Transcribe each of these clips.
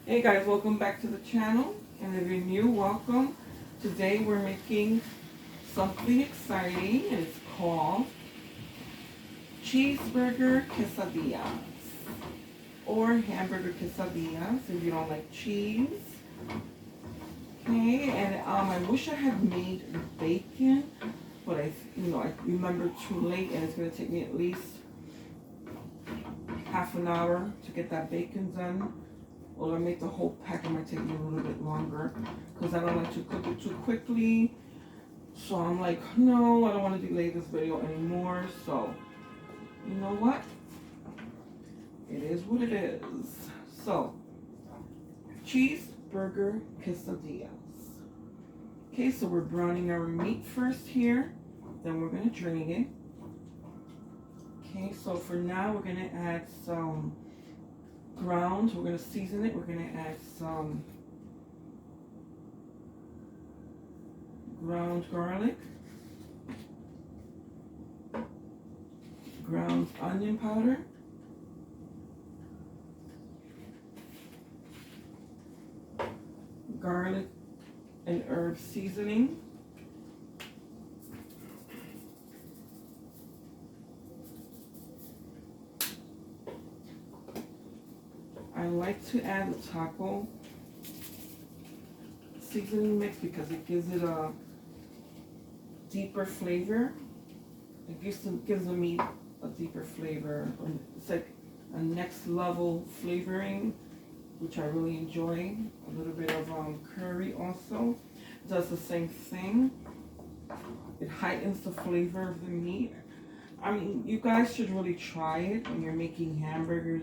Hey guys, welcome back to the channel. And if you're new, welcome. Today we're making something exciting and it's called cheeseburger quesadillas or hamburger quesadillas if you don't like cheese. Okay, and I wish I had made the bacon, but I remember too late and it's gonna take me at least half an hour to get that bacon done. Or I make the whole pack, it might take me a little bit longer because I don't like to cook it too quickly. So I'm like, no, I don't want to delay this video anymore. So, you know what? It is what it is. So, cheeseburger quesadillas. Okay, so we're browning our meat first here. Then we're going to drain it. Okay, so for now, we're going to add some ground. We're going to season it. We're going to add some ground garlic, ground onion powder, garlic and herb seasoning, I like to add the taco seasoning mix because it gives it a deeper flavor. It gives the meat a deeper flavor. It's like a next level flavoring, which I really enjoy. A little bit of curry also does the same thing. It heightens the flavor of the meat. I mean, you guys should really try it when you're making hamburgers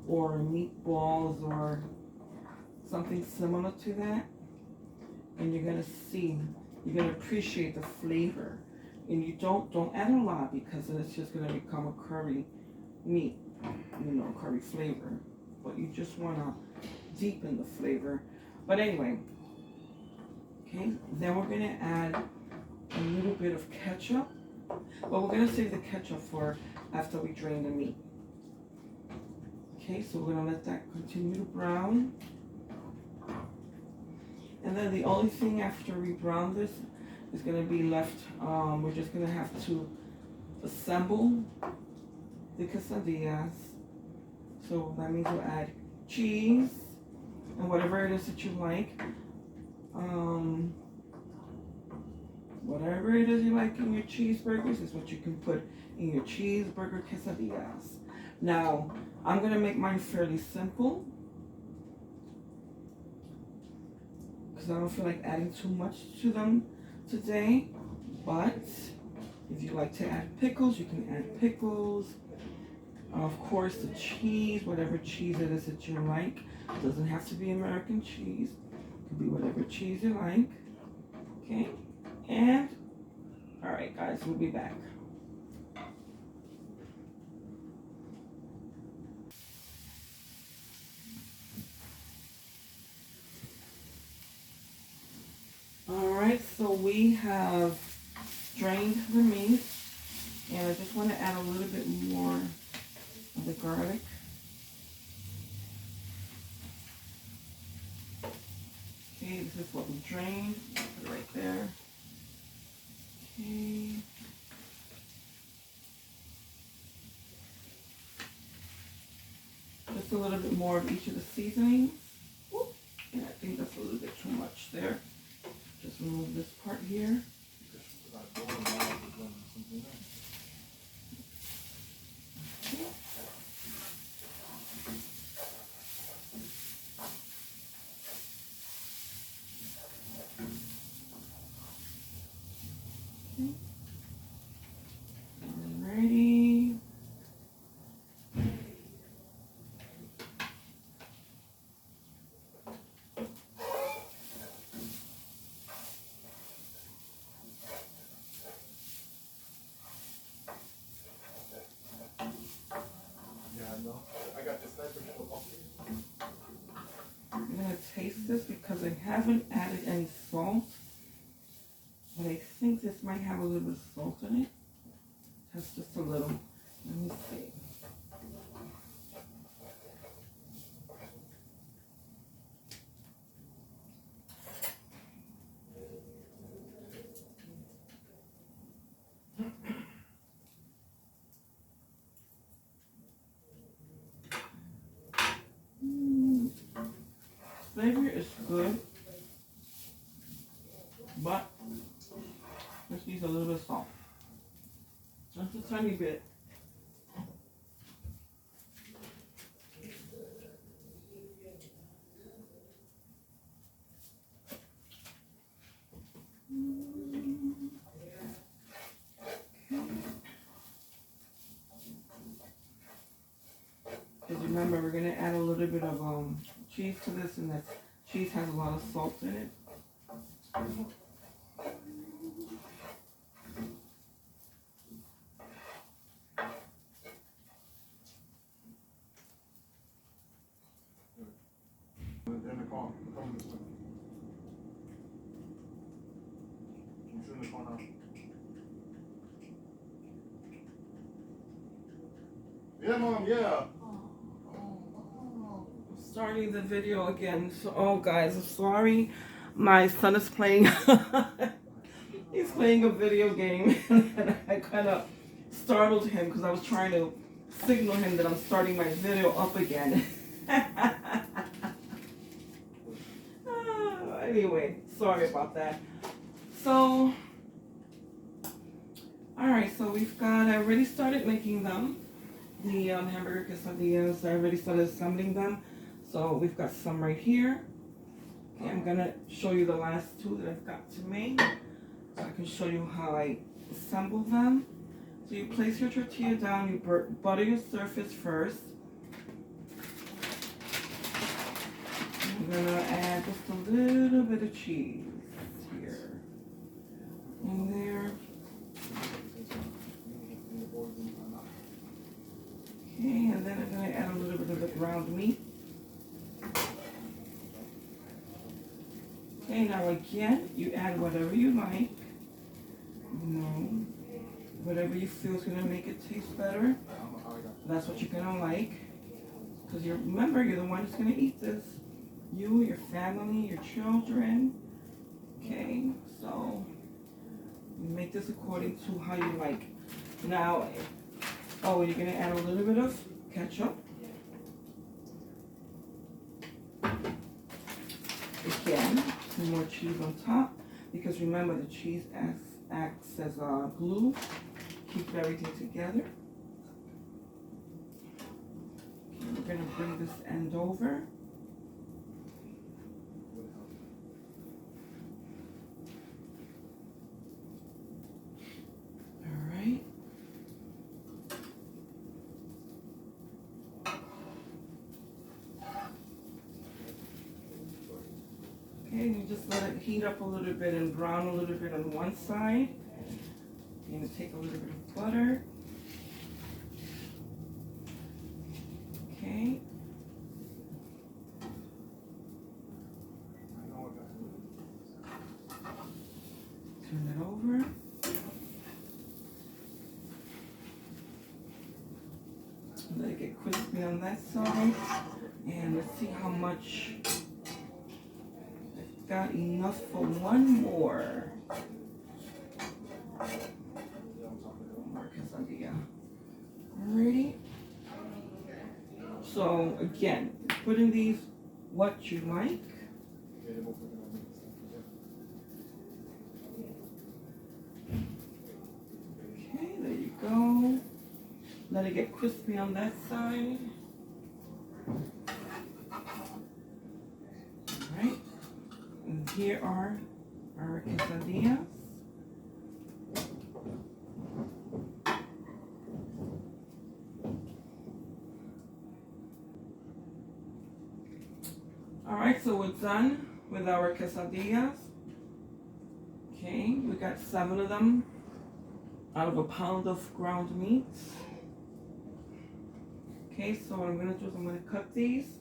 or meatballs or something similar to that, and you're gonna see, you're gonna appreciate the flavor. And you don't add a lot because then it's just gonna become a curry meat, curry flavor. But you just wanna deepen the flavor. But anyway, okay, then we're gonna add a little bit of ketchup, but we're gonna save the ketchup for after we drain the meat. Okay, so we're gonna let that continue to brown. And then the only thing after we brown this is gonna be left, we're just gonna have to assemble the quesadillas. So that means we'll add cheese and whatever it is that you like. Whatever it is you like in your cheeseburgers is what you can put in your cheeseburger quesadillas. Now, I'm gonna make mine fairly simple because I don't feel like adding too much to them today. But if you like to add pickles, you can add pickles. Of course, the cheese, whatever cheese it is that you like. It doesn't have to be American cheese. It could be whatever cheese you like. Okay, and all right, guys, we'll be back. All right, so we have drained the meat, and I just want to add a little bit more of the garlic. Okay, this is what we drained. Put it right there. Okay. Just a little bit more of each of the seasonings. Whoop. And I think that's a little bit too much there. Just remove this part here. Alrighty. I'm gonna taste this because I haven't added any salt, but I think this might have a little bit of salt in it. Just a little. Let me see. flavor is good, but this needs a little bit of salt. Just a tiny bit. Because remember, we're going to add a little bit of cheese to this, and that cheese has a lot of salt in it. In the car. Come this way. He's in the car now. Yeah, Mom, yeah. Starting the video again. So, oh guys, I'm sorry. My son is playing. He's playing a video game, and I kind of startled him because I was trying to signal him that I'm starting my video up again. Anyway, sorry about that. So, alright, so we've got, I already started making them. The hamburger quesadillas, I already started assembling them. So we've got some right here. Okay, I'm gonna show you the last two that I've got to make. So I can show you how I assemble them. So you place your tortilla down, you butter your surface first. I'm gonna add just a little bit of cheese here and there. Okay, and then I'm gonna add a little bit of the ground meat. Okay, now again, you add whatever you like. You know, whatever you feel is gonna make it taste better. That's what you're gonna like. Because remember, you're the one who's gonna eat this. You, your family, your children. Okay, so you make this according to how you like. Now, oh, you're gonna add a little bit of ketchup. Again, some more cheese on top, because remember the cheese acts as a glue, keep everything together. Okay, we're gonna bring this end over. Okay, you just let it heat up a little bit and brown a little bit on one side. You're going to take a little bit of butter. Okay. Turn it over. Let it get crispy on that side. And let's see how much. Got enough for one more. More quesadilla. Alrighty. So again, put in these what you like. Okay, there you go. Let it get crispy on that side. Alright. And here are our quesadillas. Alright, so we're done with our quesadillas. Okay, we got 7 of them out of a pound of ground meat. Okay, so what I'm going to do is I'm going to cut these.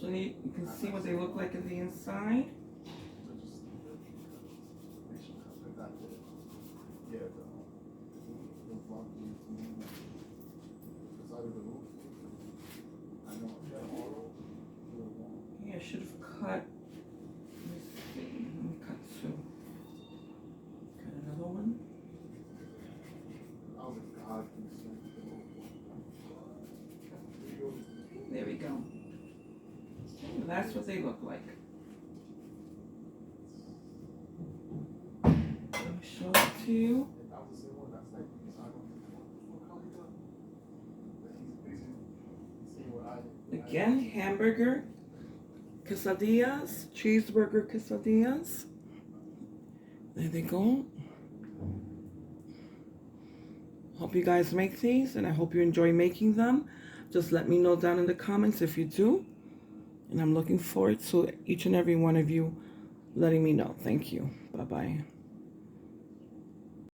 So you can see what they look like in the inside. Yeah, I should have cut. Let me see. Let me cut 2. Cut another one. There we go. that's what they look like. Let me show it to you. Again, hamburger quesadillas, cheeseburger quesadillas. There they go. Hope you guys make these, and I hope you enjoy making them. Just let me know down in the comments if you do. And I'm looking forward to each and every one of you letting me know. Thank you. Bye-bye.